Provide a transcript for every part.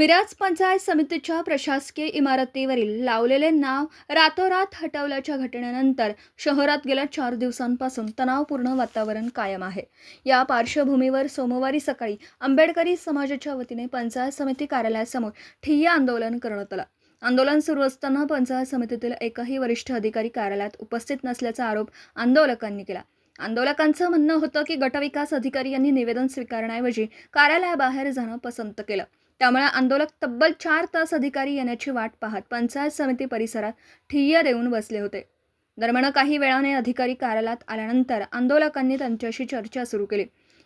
मिराज पंचायत समितीच्या प्रशासकीय इमारतीवरील लावलेले नाव रातोरात हटवल्याच्या घटनेनंतर शहरात गेल्या 4 दिवसांपासून तणावपूर्ण वातावरण कायम आहे। या पार्श्वभूमीवर सोमवारी सकाळी आंबेडकरी समाजाच्या वतीने पंचायत समिती कार्यालयासमोर ठिय्या आंदोलन करण्यात आलं। आंदोलन सुरू असताना पंचायत समितीतील एकही वरिष्ठ अधिकारी कार्यालयात उपस्थित नसल्याचा आरोप आंदोलकांनी केला। आंदोलकांचं म्हणणं होतं की गटविकास अधिकारी यांनी निवेदन स्वीकारण्याऐवजी कार्यालयाबाहेर जाणं पसंत केलं। त्यामुळे आंदोलक तब्बल 4 तास अधिकारी येण्याची वाट पाहत पंचायत समिती परिसरात ठिय्या देऊन बसले होते। दरम्यान काही वेळाने अधिकारी कार्यालयात आल्यानंतर आंदोलकांनी त्यांच्याशी चर्चा सुरू केली।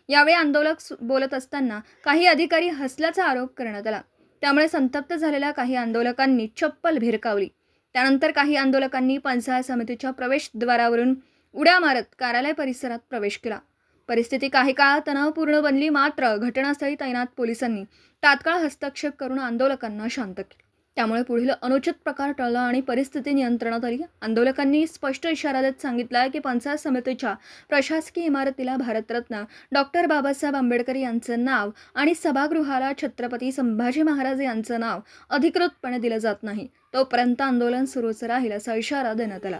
यावेळी आंदोलक बोलत असताना काही अधिकारी हसल्याचा आरोप करण्यात आला। त्यामुळे संतप्त झालेल्या काही आंदोलकांनी चप्पल भिरकावली। त्यानंतर काही आंदोलकांनी पंचायत समितीच्या प्रवेशद्वारावरून उड्या मारत कार्यालय परिसरात प्रवेश केला। परिस्थिती काही काळ तणावपूर्ण बनली, मात्र घटनास्थळी तैनात पोलिसांनी तात्काळ हस्तक्षेप करून आंदोलकांना शांत केले। त्यामुळे पुढील अनुचित प्रकार टळला आणि परिस्थिती नियंत्रणात आली। आंदोलकांनी स्पष्ट इशारा देत सांगितला की पंचायत समितीच्या प्रशासकीय इमारतीला भारतरत्न डॉक्टर बाबासाहेब आंबेडकर यांचं नाव आणि सभागृहाला छत्रपती संभाजी महाराज यांचं नाव अधिकृतपणे दिलं जात नाही, तोपर्यंत आंदोलन सुरूच राहील असा इशारा देण्यात आला।